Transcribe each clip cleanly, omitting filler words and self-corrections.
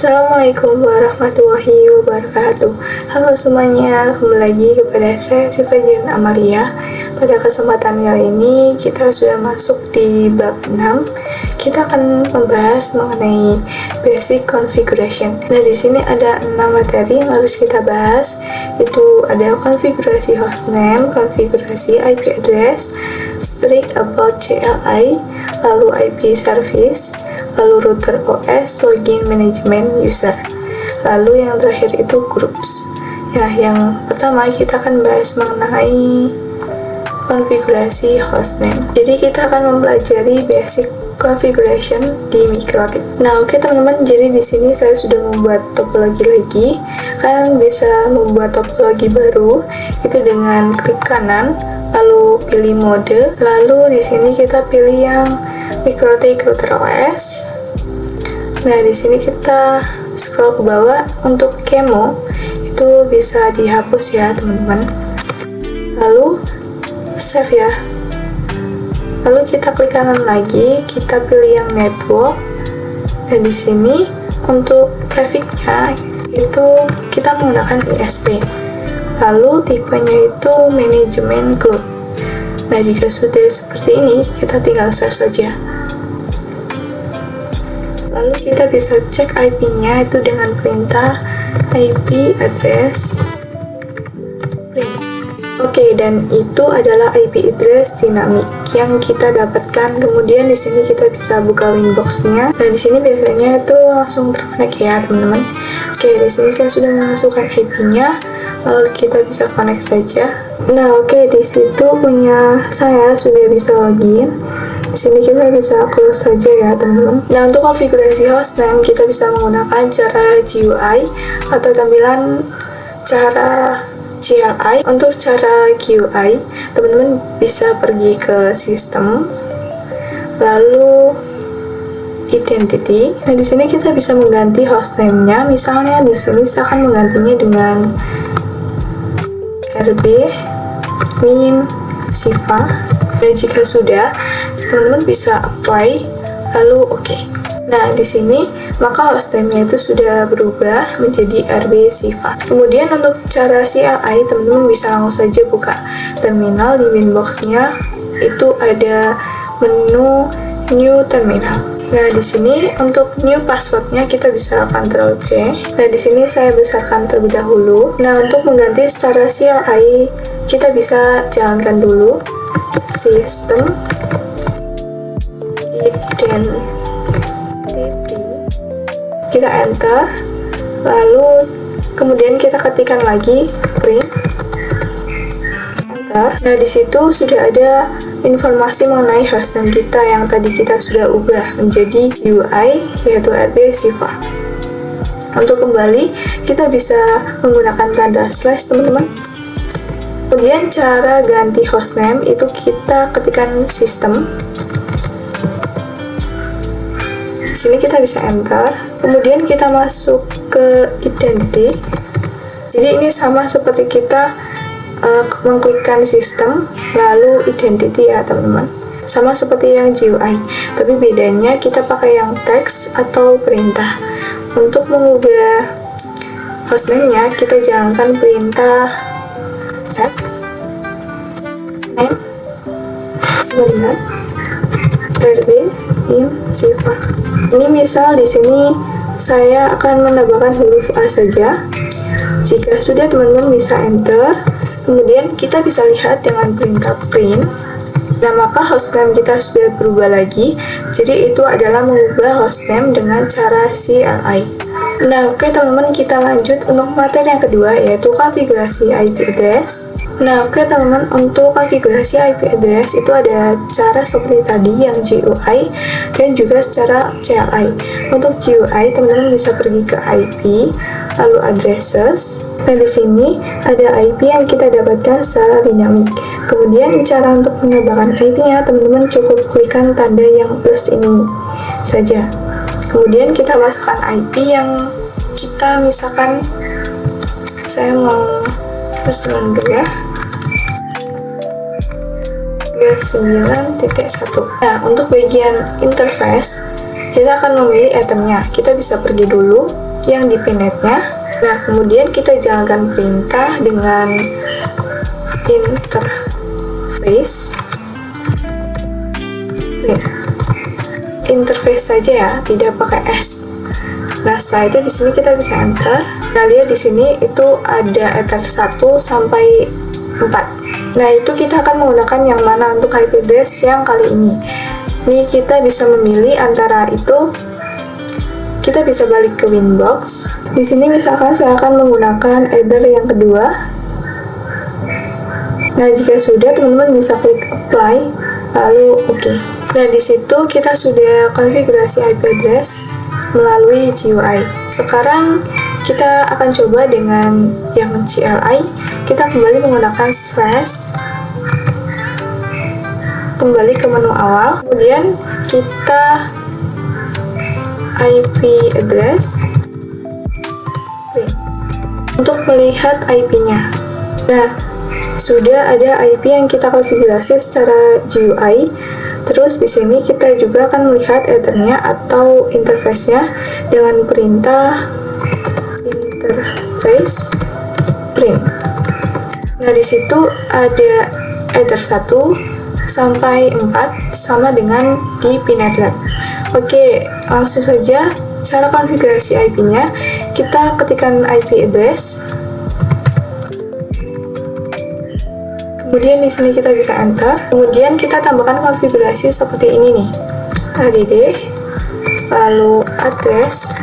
Assalamualaikum warahmatullahi wabarakatuh. Halo semuanya, kembali lagi kepada saya Siva Jen Amalia. Pada kesempatan kali ini kita sudah masuk di bab 6. Kita akan membahas mengenai basic configuration. Nah, di sini ada 6 materi yang harus kita bahas. Itu ada konfigurasi hostname, konfigurasi IP address, strict about CLI, lalu IP service, lalu router OS, login management user, lalu yang terakhir itu groups. Ya, yang pertama kita akan bahas mengenai konfigurasi hostname. Jadi kita akan mempelajari basic configuration di MikroTik. Nah, oke teman-teman, jadi di sini saya sudah membuat topologi lagi. Kalian bisa membuat topologi baru itu dengan klik kanan, lalu pilih mode, lalu di sini kita pilih yang MikroTik router OS. Nah, di sini kita scroll ke bawah. Untuk kemo itu bisa dihapus ya teman-teman. Lalu save ya. Lalu kita klik kanan lagi, kita pilih yang network. Dan di sini untuk prefixnya itu kita menggunakan ISP. Lalu tipenya itu manajemen cloud. Nah, jika sudah seperti ini, kita tinggal save saja. Lalu kita bisa cek IP-nya itu dengan perintah IP address print. Oke, dan itu adalah IP address dinamik yang kita dapatkan. Kemudian di sini kita bisa buka Winbox-nya. Nah, di sini biasanya itu langsung terkonek ya, teman-teman. Oke, di sini saya sudah memasukkan IP-nya. Lalu kita bisa connect saja. Nah, oke, di situ punya saya sudah bisa login. Di sini kita bisa close saja ya, teman-teman. Nah, untuk konfigurasi hostname kita bisa menggunakan cara GUI atau tampilan cara CLI. Untuk cara GUI, teman-teman bisa pergi ke sistem, lalu identity. Nah, di sini kita bisa mengganti hostname-nya. Misalnya di sini saya akan menggantinya dengan RB min Siva. Dan jika sudah, teman-teman bisa apply, lalu oke. Nah, di sini maka hostname-nya itu sudah berubah menjadi RB Siva. Kemudian untuk cara CLI, teman-teman bisa langsung saja buka terminal. Di Winbox-nya itu ada menu New Terminal. Nah, di sini untuk new password-nya kita bisa Ctrl C. Nah, di sini saya besarkan terlebih dahulu. Nah, untuk mengganti secara CLI, kita bisa jalankan dulu sistem identity. Kita enter, lalu kemudian kita ketikkan lagi print, enter. Nah, di situ sudah ada informasi mengenai hostname kita yang tadi kita sudah ubah menjadi GUI, yaitu RB Siva. Untuk kembali, kita bisa menggunakan tanda slash, teman-teman. Kemudian cara ganti hostname itu kita ketikkan sistem. Di sini kita bisa enter. Kemudian kita masuk ke identity. Jadi ini sama seperti kita mengklikkan sistem lalu identity ya, teman-teman. Sama seperti yang GUI, tapi bedanya kita pakai yang teks atau perintah. Untuk mengubah hostname-nya kita jalankan perintah set name, kemudian RB min Siva. Ini misal di sini saya akan menambahkan huruf A saja. Jika sudah, teman-teman bisa enter. Kemudian kita bisa lihat dengan perintah print. Nah, maka hostname kita sudah berubah lagi. Jadi itu adalah mengubah hostname dengan cara CLI. Nah, oke teman-teman, kita lanjut untuk materi yang kedua, yaitu konfigurasi IP address. Nah, oke teman-teman, untuk konfigurasi IP address itu ada cara seperti tadi yang GUI dan juga secara CLI. Untuk GUI, teman-teman bisa pergi ke IP, lalu addresses. Nah, di sini ada IP yang kita dapatkan secara dinamik. Kemudian cara untuk menambahkan IP-nya, teman-teman cukup klikkan tanda yang plus ini saja. Kemudian kita masukkan IP yang kita misalkan saya mau pesan dulu ya, 9.1. Nah, untuk bagian interface kita akan memilih itemnya. Kita bisa pergi dulu yang di pinetnya. Nah, kemudian kita jalankan perintah dengan interface print. Interface saja ya, tidak pakai S. Nah, setelah itu di sini kita bisa enter. Nah, lihat di sini itu ada ether 1 sampai 4. Nah, itu kita akan menggunakan yang mana untuk IP address yang kali ini. Ini kita bisa memilih antara itu. Kita bisa balik ke Winbox. Di sini misalkan saya akan menggunakan header yang kedua. Nah, jika sudah, teman-teman bisa klik apply, lalu OK. Nah, di situ kita sudah konfigurasi IP address melalui GUI. Sekarang kita akan coba dengan yang CLI. Kita kembali menggunakan slash, kembali ke menu awal, kemudian kita IP address untuk melihat IP-nya. Nah, sudah ada IP yang kita konfigurasi secara GUI. Terus di sini kita juga akan melihat header-nya atau interface-nya dengan perintah interface print. Nah, di situ ada header 1 sampai 4 sama dengan di Pinetlab. Oke, langsung saja cara konfigurasi IP-nya. Kita ketikkan IP address. Kemudian di sini kita bisa enter. Kemudian kita tambahkan konfigurasi seperti ini nih. add, lalu address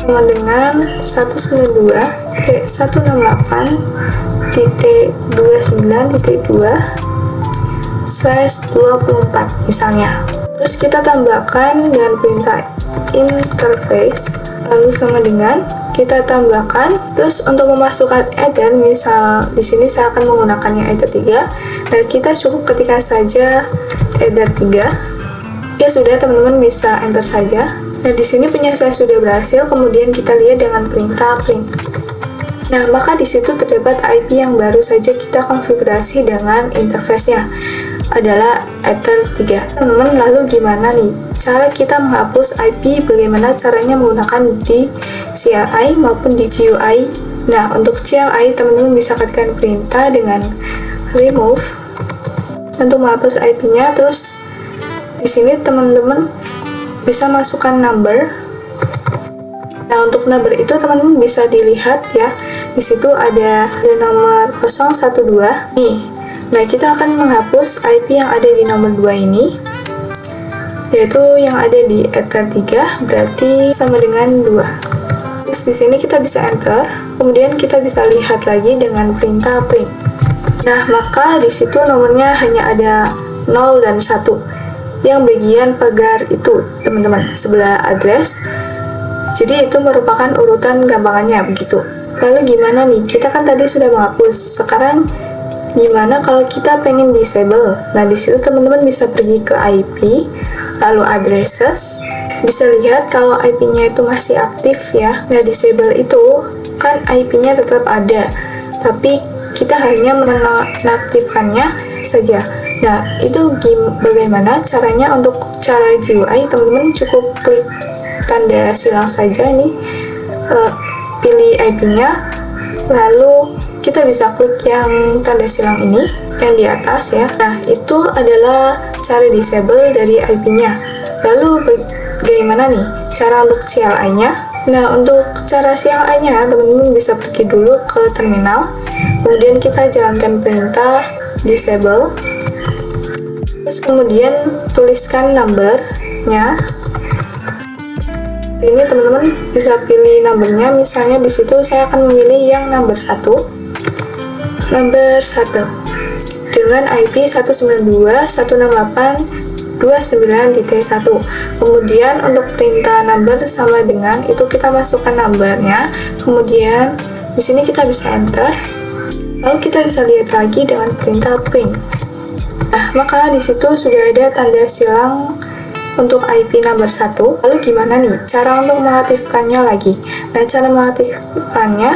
sama dengan 192.168.2./24 misalnya. Terus kita tambahkan dengan perintah interface, lalu sama dengan kita tambahkan. Terus untuk memasukkan header, misal di sini saya akan menggunakannya header 3. Nah, kita cukup ketikkan saja header 3. Ya sudah, teman-teman bisa enter saja. Nah, di sini punya saya sudah berhasil. Kemudian kita lihat dengan perintah print. Nah, maka di situ terdapat IP yang baru saja kita konfigurasi dengan interface-nya adalah header 3. Teman-teman, lalu gimana nih cara kita menghapus IP? Bagaimana caranya menggunakan di CLI maupun di GUI? Nah, untuk CLI teman-teman bisa ketikkan perintah dengan remove untuk menghapus IP-nya. Terus di sini teman-teman bisa masukkan number. Nah, untuk number itu teman-teman bisa dilihat ya. Di situ ada nomor 012 nih. Nah, kita akan menghapus IP yang ada di nomor 2 ini, yaitu yang ada di header 3, berarti sama dengan 2. Terus di sini kita bisa enter, kemudian kita bisa lihat lagi dengan perintah print. Nah, maka di situ nomornya hanya ada 0 dan 1. Yang bagian pagar itu, teman-teman, sebelah address. Jadi itu merupakan urutan gampangannya begitu. Lalu gimana nih? Kita kan tadi sudah menghapus. Sekarang gimana kalau kita pengen disable? Nah, di situ teman-teman bisa pergi ke IP, lalu addresses. Bisa lihat kalau IP-nya itu masih aktif ya. Nah, disable itu kan IP-nya tetap ada, tapi kita hanya menonaktifkannya saja. Nah, itu bagaimana caranya? Untuk cara GUI, teman-teman cukup klik tanda silang saja nih, pilih IP-nya, lalu kita bisa klik yang tanda silang ini yang di atas ya. Nah, itu adalah cara disable dari IP-nya. Lalu bagaimana nih cara untuk CLI-nya? Nah, untuk cara CLI-nya teman-teman bisa pergi dulu ke terminal, kemudian kita jalankan perintah disable, terus kemudian tuliskan number-nya. Ini teman-teman bisa pilih numbernya, misalnya di situ saya akan memilih yang number 1 dengan IP 192.168.29.1. Kemudian untuk perintah number sama dengan itu kita masukkan numbernya, kemudian di sini kita bisa enter, lalu kita bisa lihat lagi dengan perintah print. Nah, maka di situ sudah ada tanda silang untuk IP number 1. Lalu gimana nih cara untuk mengaktifkannya lagi? Nah, cara mengaktifkannya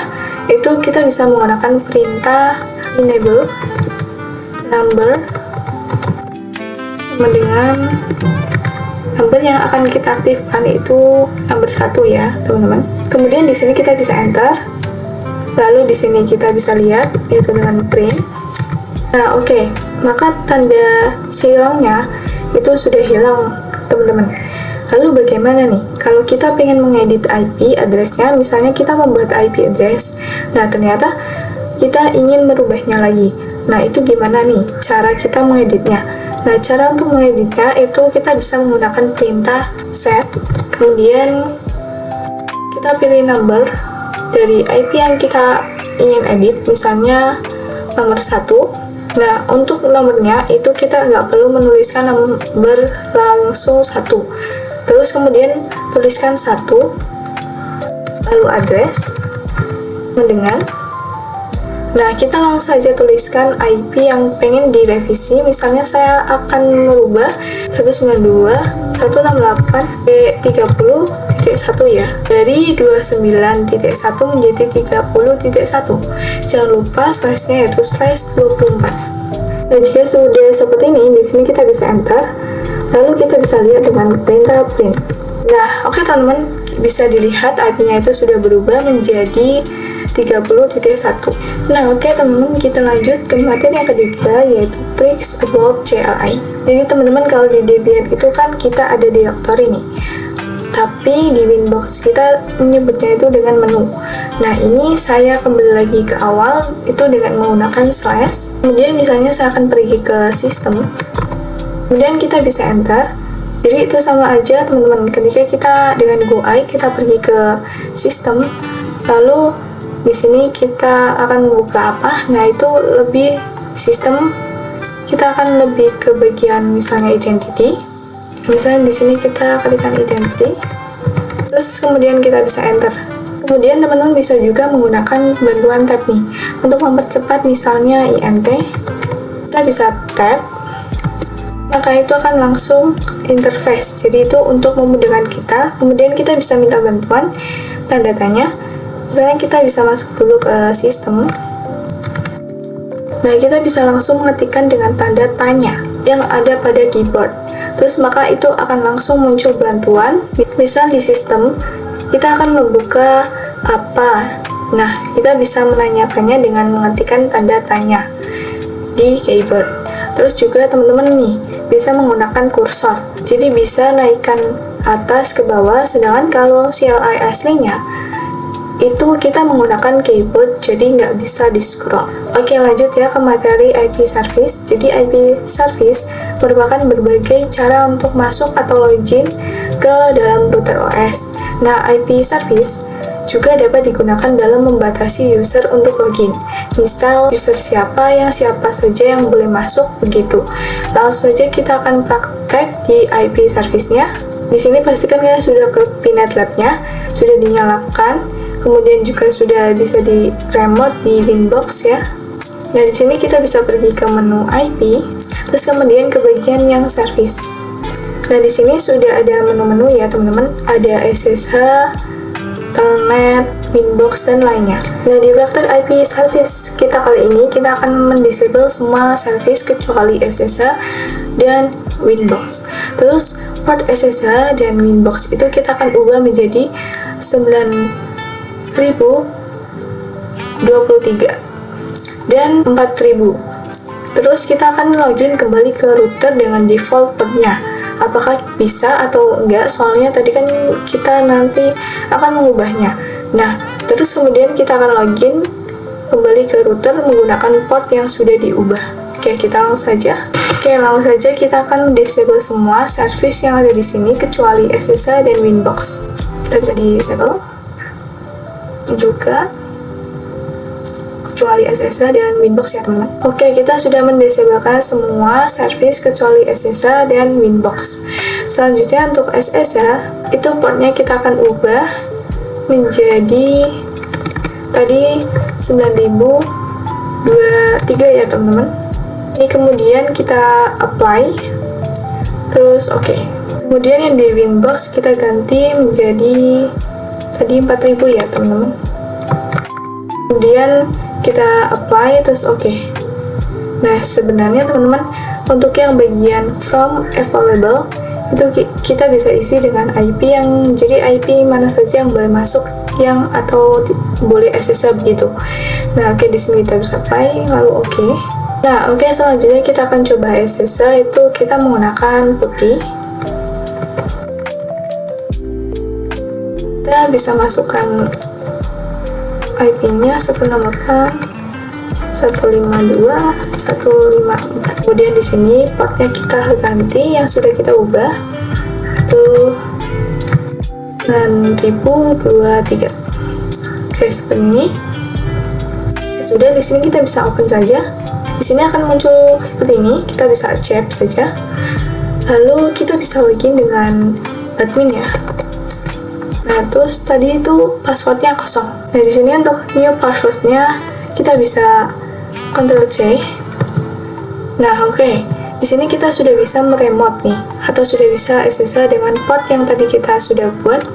itu kita bisa menggunakan perintah enable number sama dengan number yang akan kita aktifkan itu number 1 ya, teman-teman. Kemudian di sini kita bisa enter. Lalu di sini kita bisa lihat yaitu dengan print. Nah, oke. Maka tanda hilangnya itu sudah hilang, teman-teman. Lalu bagaimana nih kalau kita pengen mengedit IP address-nya, misalnya kita membuat IP address. Nah, ternyata kita ingin merubahnya lagi. Nah, itu gimana nih cara kita mengeditnya? Nah, cara untuk mengeditnya itu kita bisa menggunakan perintah set. Kemudian kita pilih number dari IP yang kita ingin edit, misalnya nomor 1. Nah, untuk nomornya itu kita nggak perlu menuliskan nomor langsung 1. Terus kemudian tuliskan 1, lalu address, dengan. Nah, kita langsung saja tuliskan IP yang pengen direvisi. Misalnya saya akan merubah 192.168.30.1 ya, dari 29.1 menjadi 30.1. Jangan lupa slashnya yaitu slash 24. Nah, jika sudah seperti ini, di sini kita bisa enter. Lalu kita bisa lihat dengan perintah print. Nah, oke teman-teman, bisa dilihat IP-nya itu sudah berubah menjadi 30.1. Nah, oke teman-teman, kita lanjut ke materi yang ketiga, yaitu tricks about CLI. Jadi teman-teman, kalau di Debian itu kan kita ada directory nih, tapi di Winbox kita menyebutnya itu dengan menu. Nah, ini saya kembali lagi ke awal, itu dengan menggunakan slash. Kemudian misalnya saya akan pergi ke sistem, kemudian kita bisa enter. Jadi itu sama aja teman-teman, ketika kita dengan GUI kita pergi ke sistem, lalu di sini kita akan membuka apa? Nah, itu lebih sistem, kita akan lebih ke bagian misalnya identity. Misalnya di sini kita ketikkan identity, terus kemudian kita bisa enter. Kemudian teman-teman bisa juga menggunakan bantuan tab nih untuk mempercepat, misalnya int, kita bisa tab, maka itu akan langsung interface. Jadi itu untuk memudahkan kita. Kemudian kita bisa minta bantuan tanda tanya. Misalnya kita bisa masuk dulu ke sistem. Nah, kita bisa langsung mengetikkan dengan tanda tanya yang ada pada keyboard. Terus maka itu akan langsung muncul bantuan. Misal di sistem kita akan membuka apa. Nah, kita bisa menanyakannya dengan mengetikkan tanda tanya di keyboard. Terus juga teman-teman nih bisa menggunakan kursor. Jadi bisa naikkan atas ke bawah, sedangkan kalau CLI aslinya itu kita menggunakan keyboard, jadi nggak bisa di scroll. Oke, lanjut ya ke materi IP service. Jadi IP service merupakan berbagai cara untuk masuk atau login ke dalam router OS. Nah, IP service juga dapat digunakan dalam membatasi user untuk login. Misal user siapa saja yang boleh masuk, begitu. Langsung saja kita akan praktek di IP service-nya. Di sini pastikan kalian sudah ke Pinet Lab-nya, sudah dinyalakan. Kemudian juga sudah bisa di remote di Winbox ya. Nah, di sini kita bisa pergi ke menu IP, terus kemudian ke bagian yang service. Nah, di sini sudah ada menu-menu ya, teman-teman. Ada SSH, Telnet, Winbox, dan lainnya. Nah, di praktek IP service kita kali ini, kita akan mendisable semua service kecuali SSH dan Winbox. Terus, port SSH dan Winbox itu kita akan ubah menjadi 9023 dan 4000. Terus kita akan login kembali ke router dengan default portnya. Apakah bisa atau enggak? Soalnya tadi kan kita nanti akan mengubahnya. Nah, terus kemudian kita akan login kembali ke router menggunakan port yang sudah diubah. Oke, kita langsung saja. Langsung saja kita akan disable semua service yang ada di sini kecuali SSH dan Winbox. Kita bisa disable juga kecuali SSH dan Winbox ya teman-teman. Oke, kita sudah mendisablekan semua service kecuali SSH dan Winbox. Selanjutnya untuk SSH itu portnya kita akan ubah menjadi tadi 9023 ya teman-teman. Ini kemudian kita apply, terus oke. Kemudian yang di Winbox kita ganti menjadi tadi 4000 ya teman-teman. Kemudian kita apply, terus oke. Nah, sebenarnya teman-teman untuk yang bagian from available itu kita bisa isi dengan IP yang jadi IP mana saja yang boleh masuk yang atau boleh SSH begitu. Nah, oke, di sini kita bisa apply, lalu oke. Nah, oke, selanjutnya kita akan coba SSH, itu kita menggunakan putih. Kita bisa masukkan IP-nya 168.152.154. Kemudian di sini portnya kita ganti yang sudah kita ubah itu 9023. Oke, seperti ini. Sudah, di sini kita bisa open saja. Di sini akan muncul seperti ini. Kita bisa accept saja. Lalu kita bisa login dengan admin ya. Nah, terus tadi itu passwordnya kosong. Nah, di sini untuk new passwordnya kita bisa Ctrl C. Nah, oke. Di sini kita sudah bisa meremote nih, atau sudah bisa SSH dengan port yang tadi kita sudah buat.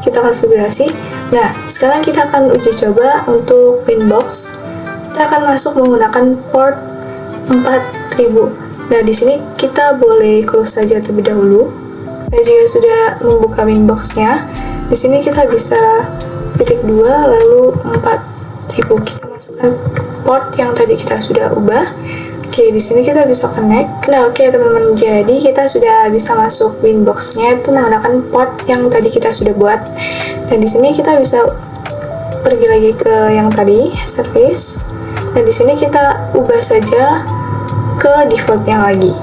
Kita konfigurasi. Nah, sekarang kita akan uji coba untuk Winbox. Kita akan masuk menggunakan port 4000. Nah, di sini kita boleh close saja terlebih dahulu. Nah, jika sudah membuka Winbox-nya, di sini kita bisa titik 2 lalu 4000. Kita masukkan port yang tadi kita sudah ubah. Oke, di sini kita bisa connect. Nah, oke teman-teman, jadi kita sudah bisa masuk Winbox-nya itu menggunakan port yang tadi kita sudah buat. Dan di sini kita bisa pergi lagi ke yang tadi, service. Dan di sini kita ubah saja ke default-nya lagi.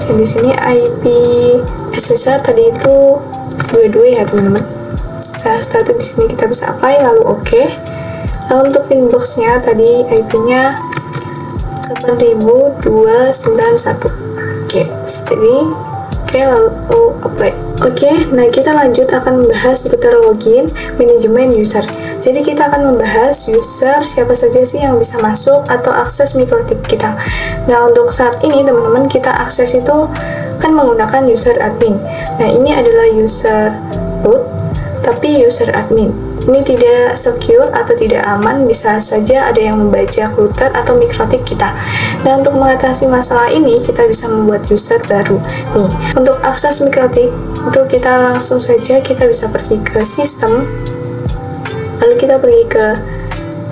Dan di sini IP SSH tadi itu 22 ya, teman-teman. Nah, setelah itu di sini kita bisa apply lalu oke. Lalu untuk Winbox-nya tadi IP-nya 8291. Oke, seperti ini. Oke, lalu apply. Oke, nah kita lanjut akan membahas seputar login, manajemen user. Jadi kita akan membahas user, siapa saja sih yang bisa masuk atau akses MikroTik kita. Nah, untuk saat ini teman-teman kita akses itu kan menggunakan user admin. Nah, ini adalah user root, tapi user admin. Ini tidak secure atau tidak aman, bisa saja ada yang membaca router atau MikroTik kita. Dan untuk mengatasi masalah ini, kita bisa membuat user baru. Nih, untuk akses MikroTik, itu kita langsung saja kita bisa pergi ke sistem, lalu kita pergi ke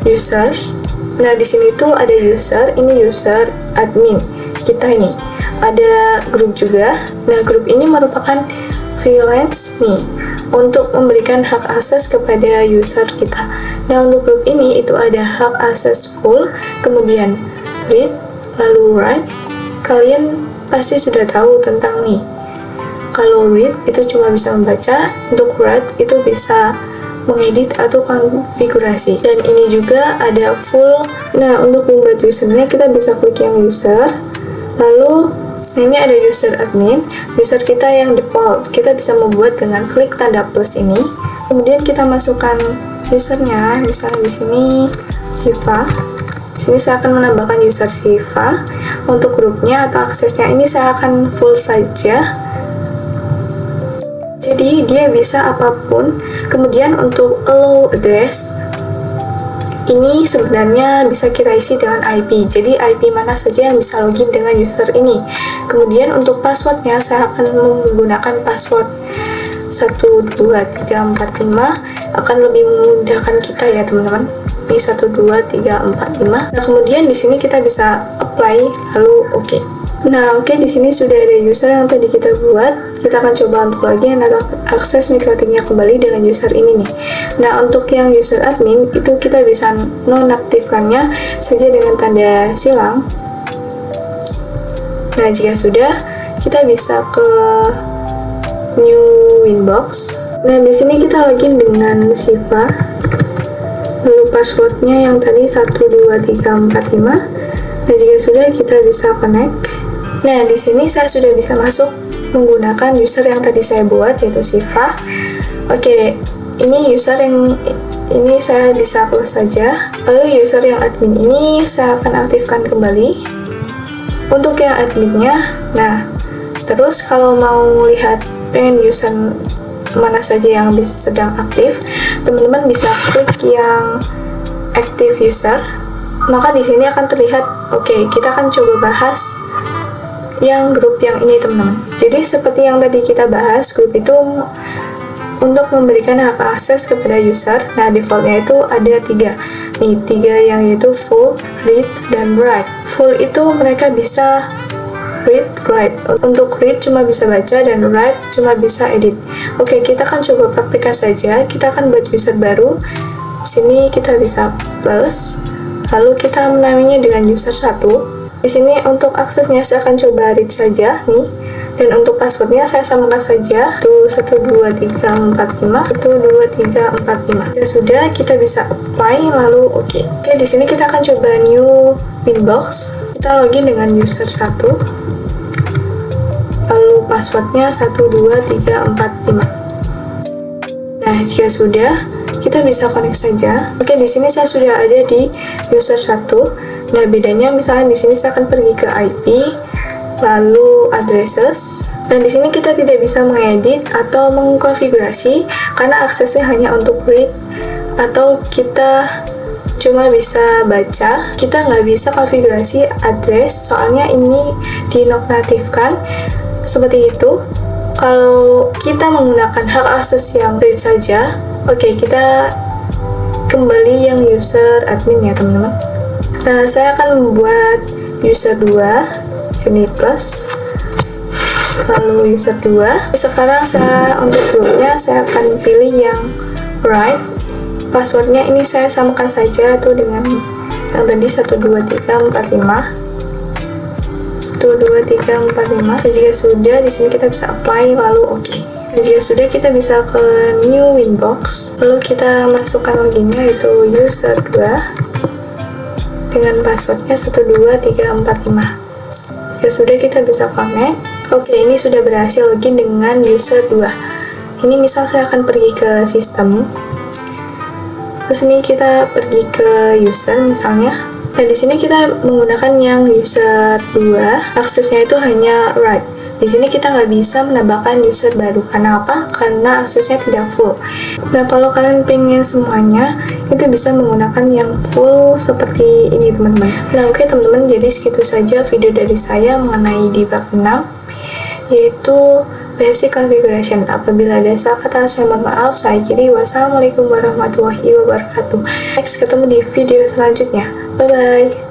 users. Nah, di sini tuh ada user, ini user admin kita ini. Ada grup juga. Nah, grup ini merupakan freelance nih, untuk memberikan hak akses kepada user kita. Nah, untuk grup ini itu ada hak akses full, kemudian read, lalu write. Kalian pasti sudah tahu tentang nih. Kalau read itu cuma bisa membaca, untuk write itu bisa mengedit atau konfigurasi. Dan ini juga ada full. Nah, untuk membuat usernya kita bisa klik yang user, lalu ini ada user admin, user kita yang default. Kita bisa membuat dengan klik tanda plus ini. Kemudian kita masukkan usernya, misalnya di sini Siva. Di sini saya akan menambahkan user Siva. Untuk grupnya atau aksesnya ini saya akan full saja. Jadi dia bisa apapun. Kemudian untuk allow address, ini sebenarnya bisa kita isi dengan IP. Jadi IP mana saja yang bisa login dengan user ini. Kemudian untuk passwordnya saya akan menggunakan password 12345, akan lebih memudahkan kita ya teman-teman. Ini 12345. Nah, kemudian di sini kita bisa apply lalu oke. Nah, oke, di sini sudah ada user yang tadi kita buat. Kita akan coba untuk lagi yang akses MikroTiknya kembali dengan user ini nih. Nah, untuk yang user admin itu kita bisa nonaktifkannya saja dengan tanda silang. Nah, jika sudah, kita bisa ke new Winbox. Nah, di sini kita login dengan Siva. Lalu passwordnya yang tadi 12345. Nah, jika sudah, kita bisa connect. Nah, di sini saya sudah bisa masuk menggunakan user yang tadi saya buat, yaitu Siva. Oke, ini user yang ini saya bisa close saja. Lalu user yang admin ini saya akan aktifkan kembali. Untuk yang adminnya, nah, terus kalau mau lihat pengen user mana saja yang sedang aktif, teman-teman bisa klik yang active user. Maka di sini akan terlihat, oke, kita akan coba bahas yang grup yang ini teman-teman. Jadi seperti yang tadi kita bahas, grup itu untuk memberikan hak akses kepada user. Nah, defaultnya itu ada 3. Nih, 3 yang yaitu full, read, dan write. Full itu mereka bisa read, write. Untuk read cuma bisa baca dan write cuma bisa edit. Oke, kita akan coba praktikkan saja. Kita akan buat user baru. Di sini kita bisa plus, lalu kita menamainya dengan user 1. Di sini untuk aksesnya saya akan coba read saja nih. Dan untuk passwordnya saya samakan saja itu 12345 12345. Ya sudah, kita bisa apply lalu oke. Oke, di sini kita akan coba new winbox. Kita login dengan user 1. Lalu passwordnya 12345. Nah, jika sudah, kita bisa connect saja. Oke, di sini saya sudah ada di user 1. Nah, bedanya misalnya di sini saya akan pergi ke IP, lalu addresses, dan di sini kita tidak bisa mengedit atau mengkonfigurasi karena aksesnya hanya untuk read atau kita cuma bisa baca. Kita nggak bisa konfigurasi address soalnya ini dinonaktifkan seperti itu. Kalau kita menggunakan hak akses yang read saja, oke, kita kembali yang user admin ya teman-teman. Nah, saya akan membuat user 2, sini plus, lalu user 2. Sekarang saya untuk grupnya saya akan pilih yang write. Passwordnya ini saya samakan saja tuh dengan yang tadi 12345. 12345. Dan jika sudah, di sini kita bisa apply lalu oke. Dan jika sudah, kita bisa ke new winbox. Lalu kita masukkan loginnya yaitu user 2 dengan passwordnya 12345. Jika sudah, kita bisa connect. Oke, ini sudah berhasil login dengan user 2. Ini misal saya akan pergi ke sistem. Terus ini kita pergi ke user misalnya. Dan di sini kita menggunakan yang user 2. Aksesnya itu hanya write. Di sini kita nggak bisa menambahkan user baru. Karena apa? Karena aksesnya tidak full. Nah, kalau kalian pengen semuanya, itu bisa menggunakan yang full seperti ini teman-teman. Nah, oke teman-teman, jadi segitu saja video dari saya mengenai debug 6, yaitu basic configuration. Apabila ada salah kata, saya mohon maaf. Saya akhiri. Wassalamualaikum warahmatullahi wabarakatuh. Next, ketemu di video selanjutnya. Bye-bye.